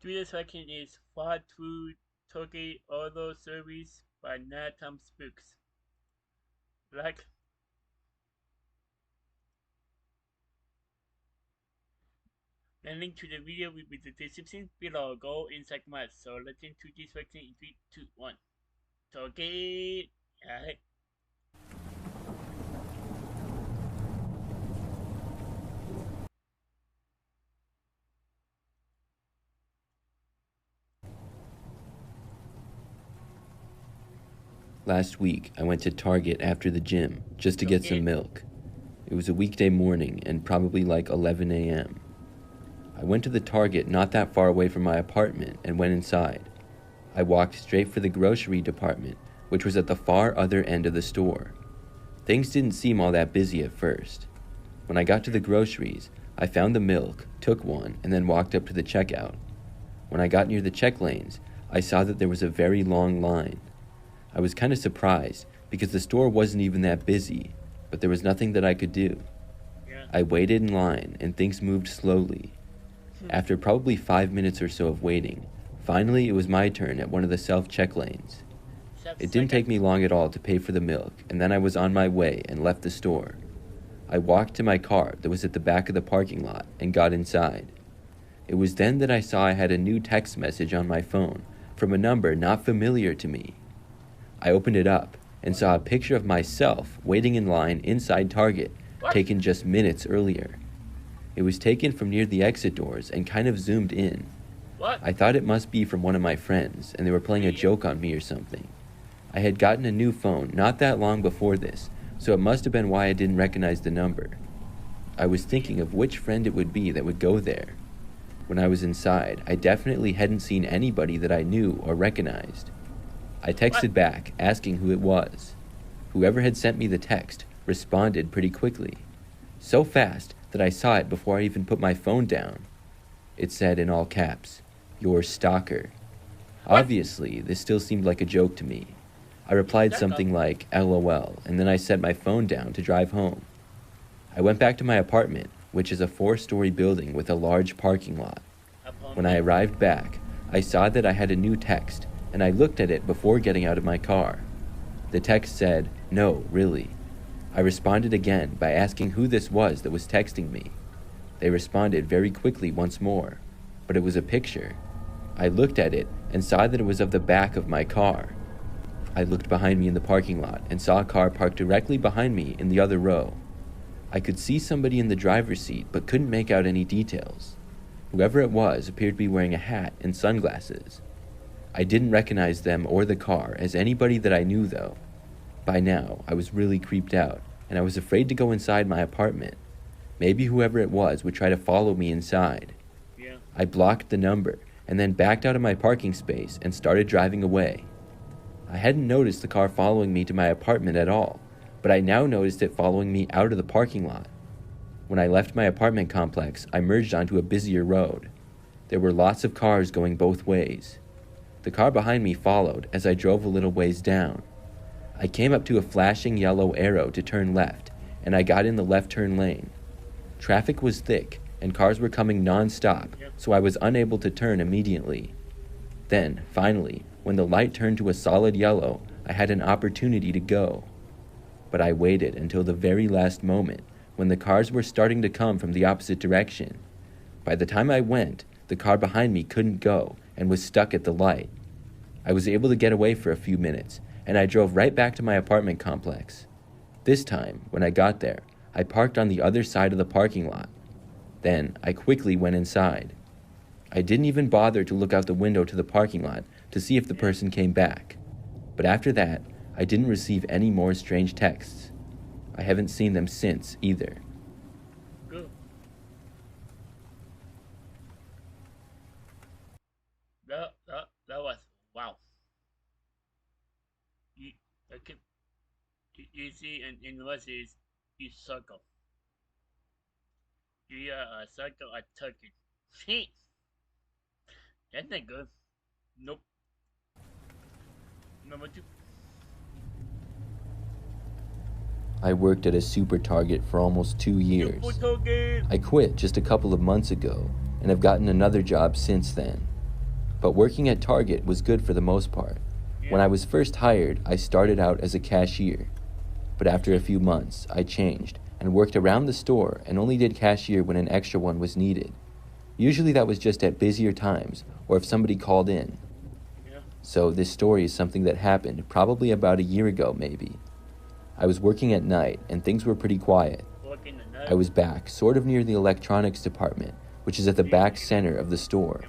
Twitter second is fought through Turkey auto service by nighttime spooks. Like the link to the video will be the description below. Go inside my so let's into this section in 3, 2, 1. Turkey. Alright. Last week, I went to Target after the gym just to get some milk. It was a weekday morning and probably like 11 a.m. I went to the Target not that far away from my apartment and went inside. I walked straight for the grocery department, which was at the far other end of the store. Things didn't seem all that busy at first. When I got to the groceries, I found the milk, took one, and then walked up to the checkout. When I got near the check lanes, I saw that there was a very long line. I was kind of surprised because the store wasn't even that busy, but there was nothing that I could do. I waited in line and things moved slowly. After probably 5 minutes or so of waiting, finally it was my turn at one of the self-check lanes. It didn't take me long at all to pay for the milk, and then I was on my way and left the store. I walked to my car that was at the back of the parking lot and got inside. It was then that I saw I had a new text message on my phone from a number not familiar to me. I opened it up and saw a picture of myself waiting in line inside Target, taken just minutes earlier. It was taken from near the exit doors and kind of zoomed in. I thought it must be from one of my friends and they were playing a joke on me or something. I had gotten a new phone not that long before this, so it must have been why I didn't recognize the number. I was thinking of which friend it would be that would go there. When I was inside, I definitely hadn't seen anybody that I knew or recognized. I texted back, asking who it was. Whoever had sent me the text responded pretty quickly. So fast that I saw it before I even put my phone down. It said in all caps, "Your stalker." Obviously, this still seemed like a joke to me. I replied something like, LOL, and then I set my phone down to drive home. I went back to my apartment, which is a 4-story building with a large parking lot. When I arrived back, I saw that I had a new text, and I looked at it before getting out of my car. The text said, "No, really." I responded again by asking who this was that was texting me. They responded very quickly once more, but it was a picture. I looked at it and saw that it was of the back of my car. I looked behind me in the parking lot and saw a car parked directly behind me in the other row. I could see somebody in the driver's seat but couldn't make out any details. Whoever it was appeared to be wearing a hat and sunglasses. I didn't recognize them or the car as anybody that I knew though. By now, I was really creeped out, and I was afraid to go inside my apartment. Maybe whoever it was would try to follow me inside. I blocked the number, and then backed out of my parking space and started driving away. I hadn't noticed the car following me to my apartment at all, but I now noticed it following me out of the parking lot. When I left my apartment complex, I merged onto a busier road. There were lots of cars going both ways. The car behind me followed as I drove a little ways down. I came up to a flashing yellow arrow to turn left, and I got in the left turn lane. Traffic was thick, and cars were coming non-stop, so I was unable to turn immediately. Then, finally, when the light turned to a solid yellow, I had an opportunity to go. But I waited until the very last moment, when the cars were starting to come from the opposite direction. By the time I went, the car behind me couldn't go and was stuck at the light. I was able to get away for a few minutes, and I drove right back to my apartment complex. This time, when I got there, I parked on the other side of the parking lot. Then, I quickly went inside. I didn't even bother to look out the window to the parking lot to see if the person came back. But after that, I didn't receive any more strange texts. I haven't seen them since, either. Good. That was wow. You, okay, you see, in what is you circle. You are a circle a turkey. See, that's not good. Nope. Number 2. I worked at a super Target for almost 2 years. Super target. I quit just a couple of months ago, and have gotten another job since then. but working at Target was good for the most part. When Yeah. I was first hired, I started out as a cashier, but after a few months, I changed and worked around the store and only did cashier when an extra one was needed. Usually that was just at busier times or if somebody called in. Yeah. So this story is something that happened probably about a year ago, maybe. I was working at night and things were pretty quiet. Working the I night. was back, sort of near the electronics department, which is at the back center of the store.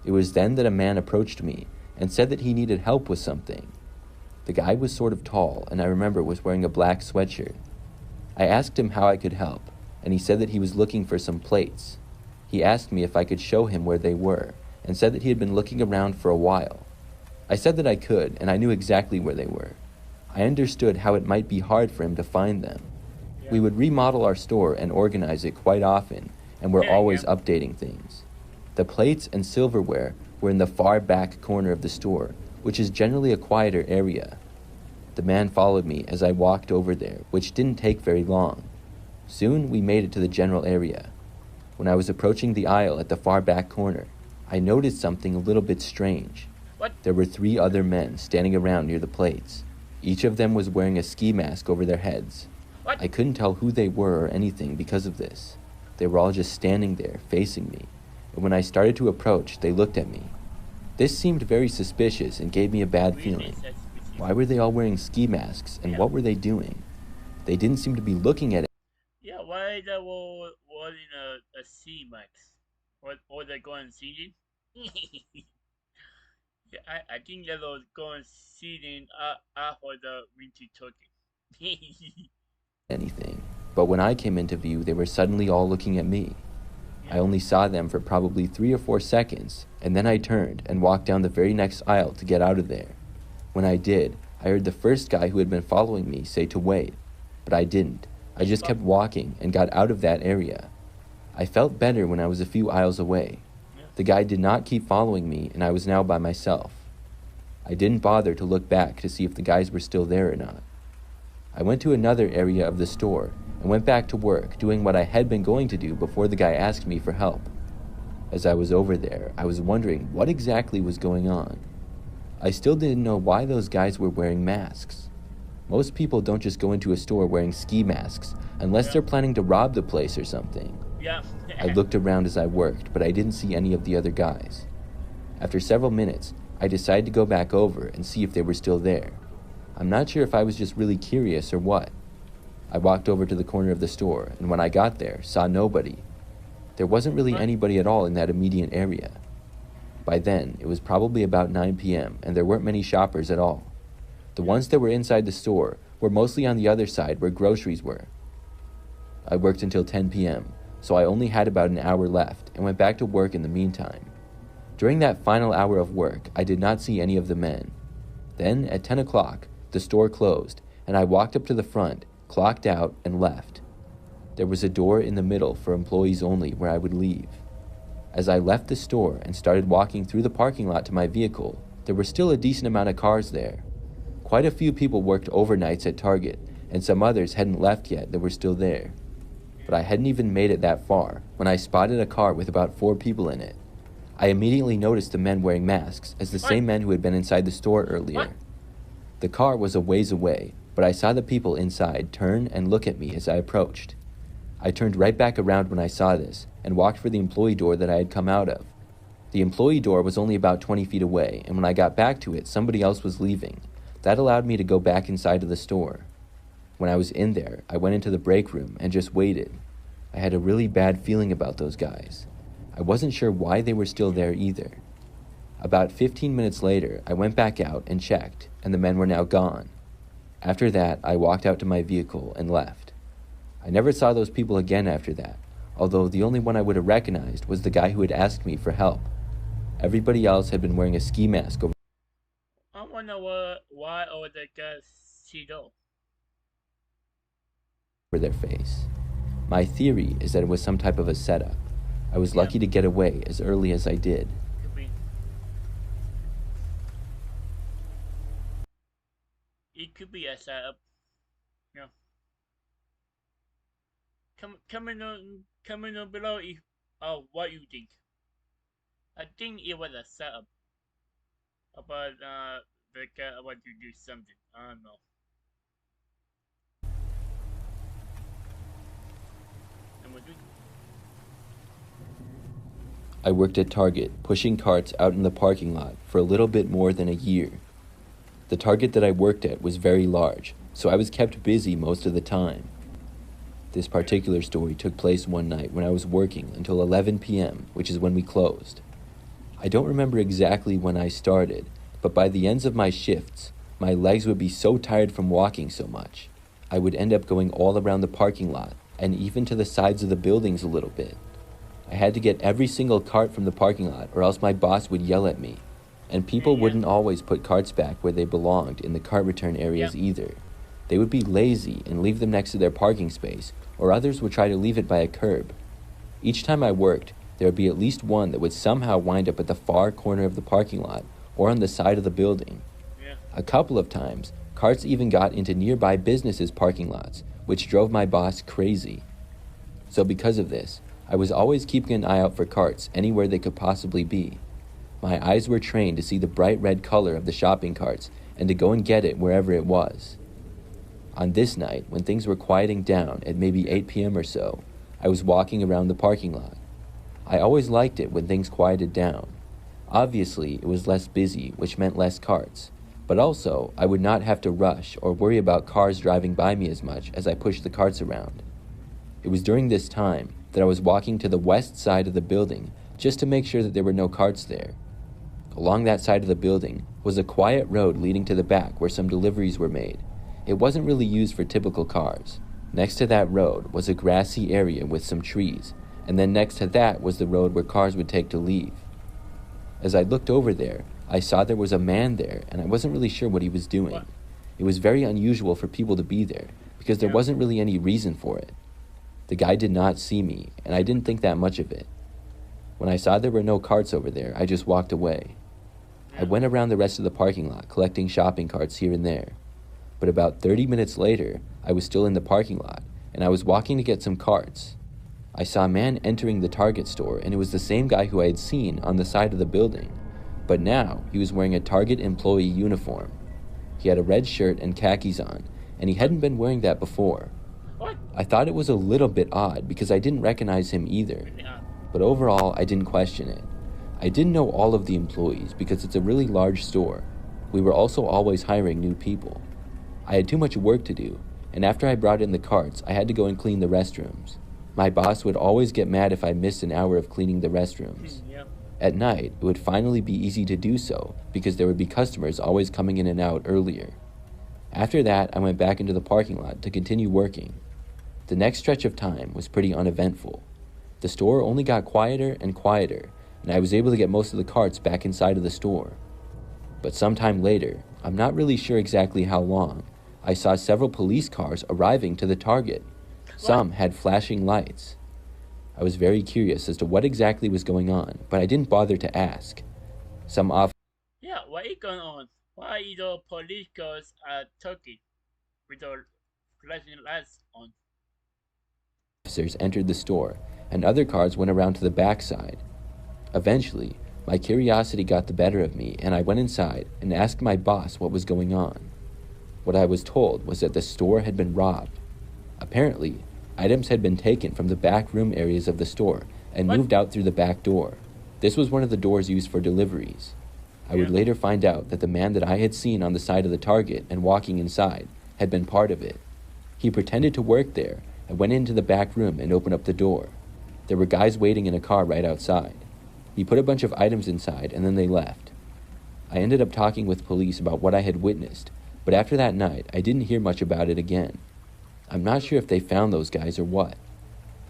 It was then that a man approached me and said that he needed help with something. The guy was sort of tall, and I remember was wearing a black sweatshirt. I asked him how I could help, and he said that he was looking for some plates. He asked me if I could show him where they were, and said that he had been looking around for a while. I said that I could, and I knew exactly where they were. I understood how it might be hard for him to find them. Yeah. We would remodel our store and organize it quite often, and we're Yeah. always Yeah. updating things. The plates and silverware were in the far back corner of the store, which is generally a quieter area. The man followed me as I walked over there, which didn't take very long. Soon we made it to the general area. When I was approaching the aisle at the far back corner, I noticed something a little bit strange. What? There were 3 other men standing around near the plates. Each of them was wearing a ski mask over their heads. What? I couldn't tell who they were or anything because of this. They were all just standing there, facing me. And when I started to approach, they looked at me. This seemed very suspicious and gave me a bad Really feeling. suspicious. Why were they all wearing ski masks, and what were they doing? They didn't seem to be looking at Yeah. Why the wall in a C max? Or they going seating? Yeah, I think they was going seating for the winter turkey. anything. But when I came into view, they were suddenly all looking at me. I Yeah. only saw them for probably 3 or 4 seconds, and then I turned and walked down the very next aisle to get out of there. When I did, I heard the first guy who had been following me say to wait, but I didn't. I just kept walking and got out of that area. I felt better when I was a few aisles away. Yeah. The guy did not keep following me, and I was now by myself. I didn't bother to look back to see if the guys were still there or not. I went to another area of the store and went back to work, doing what I had been going to do before the guy asked me for help. As I was over there, I was wondering what exactly was going on. I still didn't know why those guys were wearing masks. Most people don't just go into a store wearing ski masks unless they're planning to rob the place or something. Yeah. I looked around as I worked, but I didn't see any of the other guys. After several minutes, I decided to go back over and see if they were still there. I'm not sure if I was just really curious or what. I walked over to the corner of the store, and when I got there, saw nobody. There wasn't really anybody at all in that immediate area. By then, it was probably about 9 p.m., and there weren't many shoppers at all. The ones that were inside the store were mostly on the other side where groceries were. I worked until 10 p.m., so I only had about an hour left and went back to work in the meantime. During that final hour of work, I did not see any of the men. Then, at 10 o'clock, the store closed, and I walked up to the front, clocked out, and left. There was a door in the middle for employees only where I would leave. As I left the store and started walking through the parking lot to my vehicle, there were still a decent amount of cars there. Quite a few people worked overnights at Target, and some others hadn't left yet that were still there. But I hadn't even made it that far when I spotted a car with about 4 people in it. I immediately noticed the men wearing masks as the same men who had been inside the store earlier. The car was a ways away, but I saw the people inside turn and look at me as I approached. I turned right back around when I saw this and walked for the employee door that I had come out of. The employee door was only about 20 feet away, and when I got back to it, somebody else was leaving. That allowed me to go back inside of the store. When I was in there, I went into the break room and just waited. I had a really bad feeling about those guys. I wasn't sure why they were still there either. About 15 minutes later, I went back out and checked, and the men were now gone. After that, I walked out to my vehicle and left. I never saw those people again after that, although the only one I would have recognized was the guy who had asked me for help. Everybody else had been wearing a ski mask over I wonder why all the guys see though. their face. My theory is that it was some type of a setup. I was lucky to get away as early as I did. Could be. It could be a setup. Yeah. Comment on below if what you think. I think it was a setup about the guy about to do something. I don't know. Number three. I worked at Target, pushing carts out in the parking lot for a little bit more than a year. The Target that I worked at was very large, so I was kept busy most of the time. This particular story took place one night when I was working until 11 p.m., which is when we closed. I don't remember exactly when I started, but by the ends of my shifts, my legs would be so tired from walking so much. I would end up going all around the parking lot and even to the sides of the buildings a little bit. I had to get every single cart from the parking lot or else my boss would yell at me. And people Yeah. wouldn't always put carts back where they belonged in the cart return Yeah. areas either. They would be lazy and leave them next to their parking space, or others would try to leave it by a curb. Each time I worked, there would be at least one that would somehow wind up at the far corner of the parking lot or on the side of the building. Yeah. A couple of times, carts even got into nearby businesses' parking lots, which drove my boss crazy. So because of this, I was always keeping an eye out for carts anywhere they could possibly be. My eyes were trained to see the bright red color of the shopping carts and to go and get it wherever it was. On this night, when things were quieting down at maybe 8 p.m. or so, I was walking around the parking lot. I always liked it when things quieted down. Obviously, it was less busy, which meant less carts, but also I would not have to rush or worry about cars driving by me as much as I pushed the carts around. It was during this time that I was walking to the west side of the building just to make sure that there were no carts there. Along that side of the building was a quiet road leading to the back where some deliveries were made. It wasn't really used for typical cars. Next to that road was a grassy area with some trees, and then next to that was the road where cars would take to leave. As I looked over there, I saw there was a man there, and I wasn't really sure what he was doing. What? It was very unusual for people to be there, because there Yeah. wasn't really any reason for it. The guy did not see me, and I didn't think that much of it. When I saw there were no carts over there, I just walked away. I Yeah. went around the rest of the parking lot, collecting shopping carts here and there. But about 30 minutes later, I was still in the parking lot, and I was walking to get some carts. I saw a man entering the Target store, and it was the same guy who I had seen on the side of the building. But now, he was wearing a Target employee uniform. He had a red shirt and khakis on, and he hadn't been wearing that before. What? I thought it was a little bit odd because I didn't recognize him either. Yeah. But overall, I didn't question it. I didn't know all of the employees because it's a really large store. We were also always hiring new people. I had too much work to do, and after I brought in the carts, I had to go and clean the restrooms. My boss would always get mad if I missed an hour of cleaning the restrooms. Yeah. At night, it would finally be easy to do so because there would be customers always coming in and out earlier. After that, I went back into the parking lot to continue working. The next stretch of time was pretty uneventful. The store only got quieter and quieter, and I was able to get most of the carts back inside of the store. But sometime later, I'm not really sure exactly how long, I saw several police cars arriving to the Target. Some had flashing lights. I was very curious as to what exactly was going on, but I didn't bother to ask. Some Yeah. What is going on? Why is the police cars are talking with the flashing lights on? officers entered the store, and other cars went around to the back side. Eventually, my curiosity got the better of me, and I went inside and asked my boss what was going on. What I was told was that the store had been robbed. Apparently, items had been taken from the back room areas of the store and What? moved out through the back door. This was one of the doors used for deliveries. I would Yeah. later find out that the man that I had seen on the side of the Target and walking inside had been part of it. He pretended to work there and went into the back room and opened up the door. There were guys waiting in a car right outside. He put a bunch of items inside and then they left. I ended up talking with police about what I had witnessed, but after that night, I didn't hear much about it again. I'm not sure if they found those guys or what.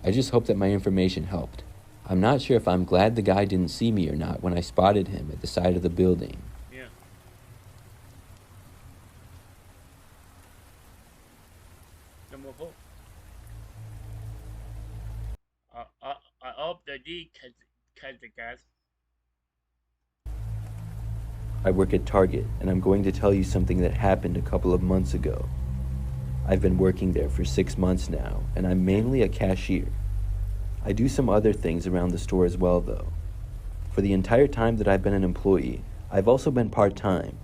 I just hope that my information helped. I'm not sure if I'm glad the guy didn't see me or not when I spotted him at the side of the building. Yeah. Number four. I hope the D catch the gas. I work at Target, and I'm going to tell you something that happened a couple of months ago. I've been working there for 6 months now, and I'm mainly a cashier. I do some other things around the store as well, though. For the entire time that I've been an employee, I've also been part-time.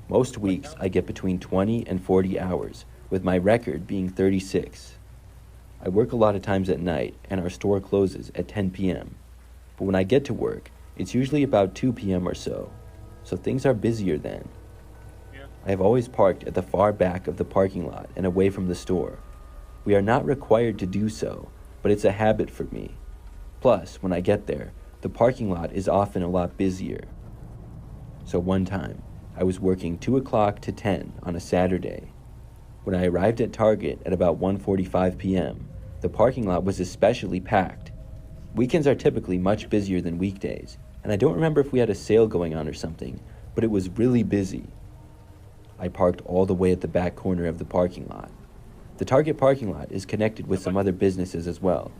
Most weeks, I get between 20 and 40 hours, with my record being 36. I work a lot of times at night, and our store closes at 10 p.m. But when I get to work, it's usually about 2 p.m. or so things are busier then. Yeah. I have always parked at the far back of the parking lot and away from the store. We are not required to do so, but it's a habit for me. Plus, when I get there, the parking lot is often a lot busier. So one time, I was working 2 o'clock to 10 on a Saturday. When I arrived at Target at about 1:45 p.m., the parking lot was especially packed. Weekends are typically much busier than weekdays, and I don't remember if we had a sale going on or something, but it was really busy. I parked all the way at the back corner of the parking lot. The Target parking lot is connected with some other businesses as well.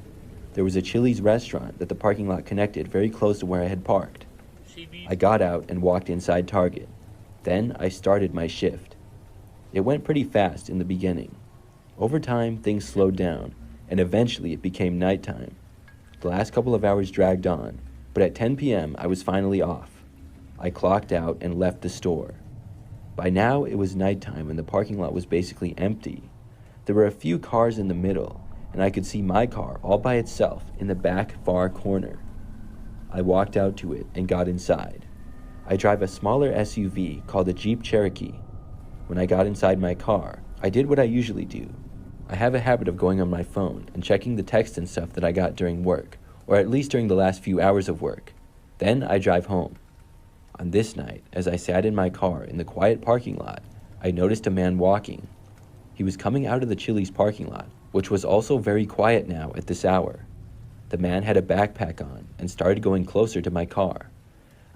There was a Chili's restaurant that the parking lot connected very close to where I had parked. I got out and walked inside Target. Then I started my shift. It went pretty fast in the beginning. Over time, things slowed down, and eventually it became nighttime. The last couple of hours dragged on, but at 10 p.m. I was finally off. I clocked out and left the store. By now, it was nighttime and the parking lot was basically empty. There were a few cars in the middle, and I could see my car all by itself in the back far corner. I walked out to it and got inside. I drive a smaller SUV called a Jeep Cherokee. When I got inside my car, I did what I usually do. I have a habit of going on my phone and checking the text and stuff that I got during work, or at least during the last few hours of work. Then I drive home. On this night, as I sat in my car in the quiet parking lot, I noticed a man walking. He was coming out of the Chili's parking lot, which was also very quiet now at this hour. The man had a backpack on and started going closer to my car.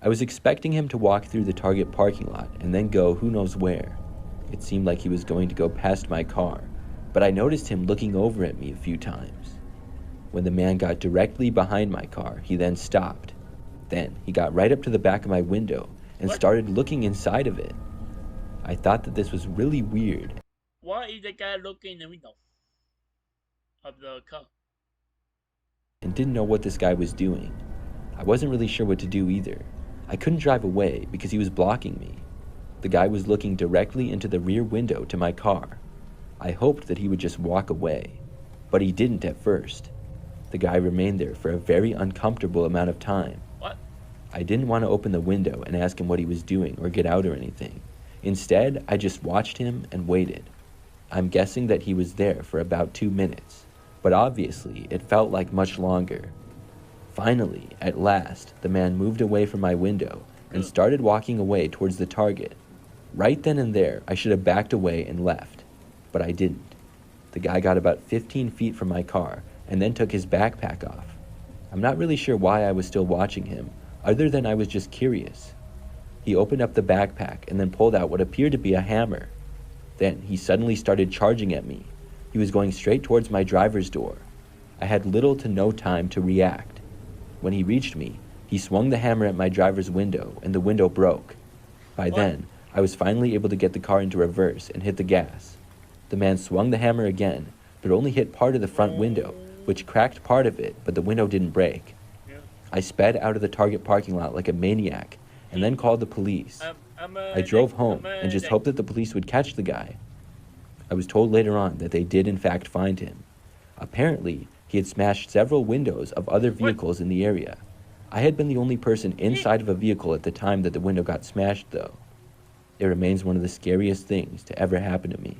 I was expecting him to walk through the Target parking lot and then go who knows where. It seemed like he was going to go past my car, but I noticed him looking over at me a few times. When the man got directly behind my car, he then stopped. Then he got right up to the back of my window and started looking inside of it. I thought that this was really weird. Why is the guy looking in the window of the car? And didn't know what this guy was doing. I wasn't really sure what to do either. I couldn't drive away because he was blocking me. The guy was looking directly into the rear window to my car. I hoped that he would just walk away, but he didn't at first. The guy remained there for a very uncomfortable amount of time. What? I didn't want to open the window and ask him what he was doing or get out or anything. Instead, I just watched him and waited. I'm guessing that he was there for about 2 minutes, but obviously it felt like much longer. Finally, at last, the man moved away from my window and started walking away towards the Target. Right then and there, I should have backed away and left, but I didn't. The guy got about 15 feet from my car and then took his backpack off. I'm not really sure why I was still watching him, other than I was just curious. He opened up the backpack and then pulled out what appeared to be a hammer. Then he suddenly started charging at me. He was going straight towards my driver's door. I had little to no time to react. When he reached me, he swung the hammer at my driver's window and the window broke. By then, I was finally able to get the car into reverse and hit the gas. The man swung the hammer again, but only hit part of the front window, which cracked part of it, but the window didn't break. I sped out of the Target parking lot like a maniac and then called the police. I drove home and just hoped that the police would catch the guy. I was told later on that they did in fact find him. Apparently, he had smashed several windows of other vehicles in the area. I had been the only person inside of a vehicle at the time that the window got smashed, though. It remains one of the scariest things to ever happen to me.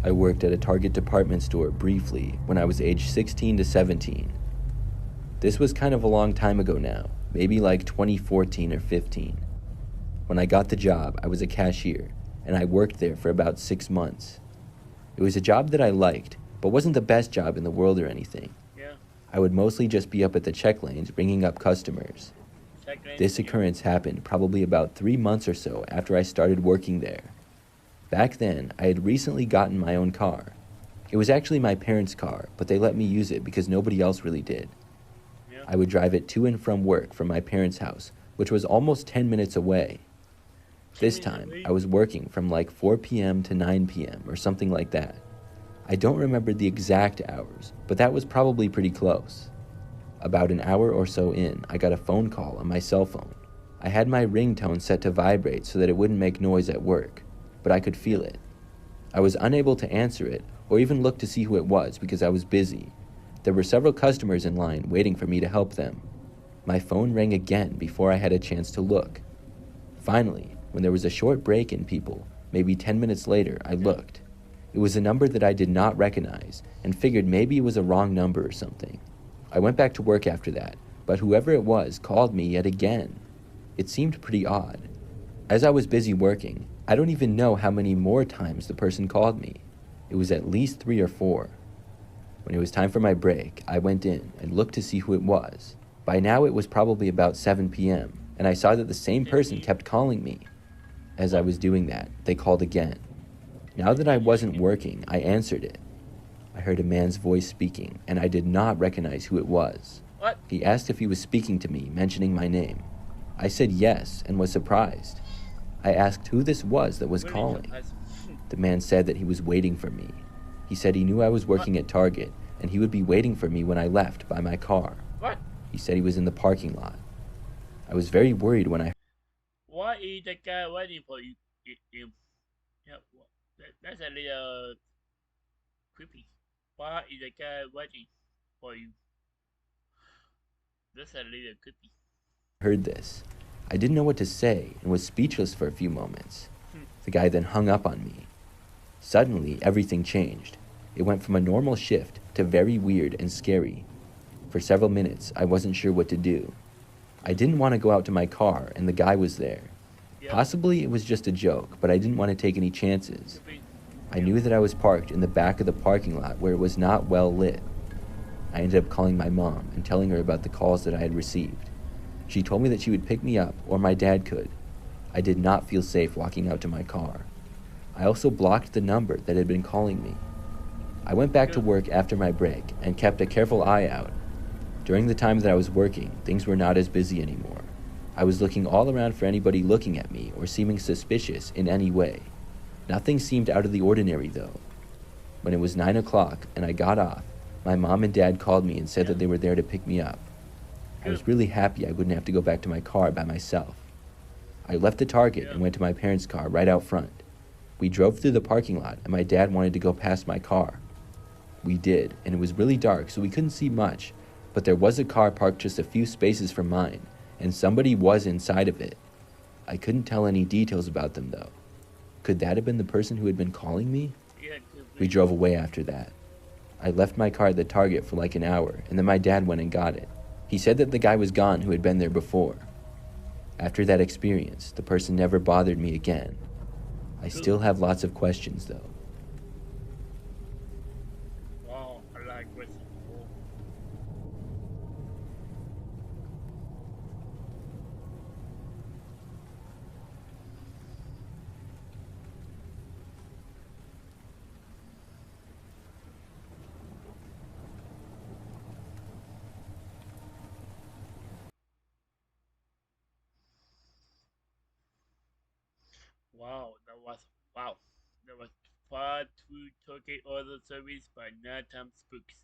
I worked at a Target department store briefly when I was aged 16 to 17. This was kind of a long time ago now, maybe like 2014 or 15. When I got the job, I was a cashier, and I worked there for about 6 months. It was a job that I liked, but wasn't the best job in the world or anything. Yeah. I would mostly just be up at the check lanes ringing up customers. This occurrence happened probably about 3 months or so after I started working there. Back then, I had recently gotten my own car. It was actually my parents' car, but they let me use it because nobody else really did. Yeah. I would drive it to and from work from my parents' house, which was almost 10 minutes away. 10 This minutes time, away. I was working from like 4 p.m. to 9 p.m. or something like that. I don't remember the exact hours, but that was probably pretty close. About an hour or so in, I got a phone call on my cell phone. I had my ringtone set to vibrate so that it wouldn't make noise at work, but I could feel Yep. it. I was unable to answer it or even look to see who it was because I was busy. There were several customers in line waiting for me to help them. My phone rang again before I had a chance to look. Finally, when there was a short break in people, maybe 10 minutes later, I Yep. looked. It was a number that I did not recognize and figured maybe it was a wrong number or something. I went back to work after that, but whoever it was called me yet again. It seemed pretty odd. As I was busy working, I don't even know how many more times the person called me. It was at least 3 or 4. When it was time for my break, I went in and looked to see who it was. By now it was probably about 7 p.m., and I saw that the same 10 person p.m. kept calling me. As I What? was doing that, they called again. Now that I Again and wasn't again. working, I answered it. I heard a man's voice speaking, and I did not recognize who it was. What? He asked if he was speaking to me, mentioning my name. I said yes and was surprised. I asked who this was that was Really calling. surprised. The man said that he was waiting for me. He said he knew I was What? working at Target, and he would be waiting for me when I left by my car. What? He said he was in the parking lot. I was very worried when I Why is the guy waiting for you? Yeah, that's a little creepy. Why is the guy waiting for you? That's a little creepy. heard this. I didn't know what to say and was speechless for a few moments. Hmm. The guy then hung up on me. Suddenly, everything changed. It went from a normal shift to very weird and scary. For several minutes, I wasn't sure what to do. I didn't want to go out to my car, and the guy was there. Yep. Possibly it was just a joke, but I didn't want to take any chances. Could be. I Yep. knew that I was parked in the back of the parking lot where it was not well lit. I ended up calling my mom and telling her about the calls that I had received. She told me that she would pick me up, or my dad could. I did not feel safe walking out to my car. I also blocked the number that had been calling me. I went back to Good. work after my break and kept a careful eye out. During the time that I was working, things were not as busy anymore. I was looking all around for anybody looking at me or seeming suspicious in any way. Nothing seemed out of the ordinary, though. When it was 9 o'clock and I got off, my mom and dad called me and said Yeah. that they were there to pick me up. I Good. was really happy I wouldn't have to go back to my car by myself. I left the Target Yeah. and went to my parents' car right out front. We drove through the parking lot, and my dad wanted to go past my car. We did, and it was really dark, so we couldn't see much, but there was a car parked just a few spaces from mine, and somebody was inside of it. I couldn't tell any details about them, though. Could that have been the person who had been calling me? Yeah. Could We be. drove away after that. I left my car at the Target for like an hour, and then my dad went and got it. He said that the guy was gone who had been there before. After that experience, the person never bothered me again. I Good. still have lots of questions, though. Wow. I like question. Oh. Wow. Wow. That was far through Tokyo Order Service by Nighttime Spooks.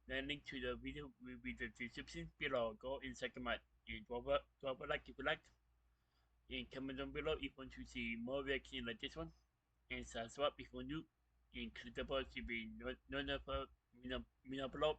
The link to the video will be the description below. Go and check them out. And drop a like if you like. And comment down below if you want to see more reaction like this one. And subscribe if you're new. And click the bell to be notified when I upload.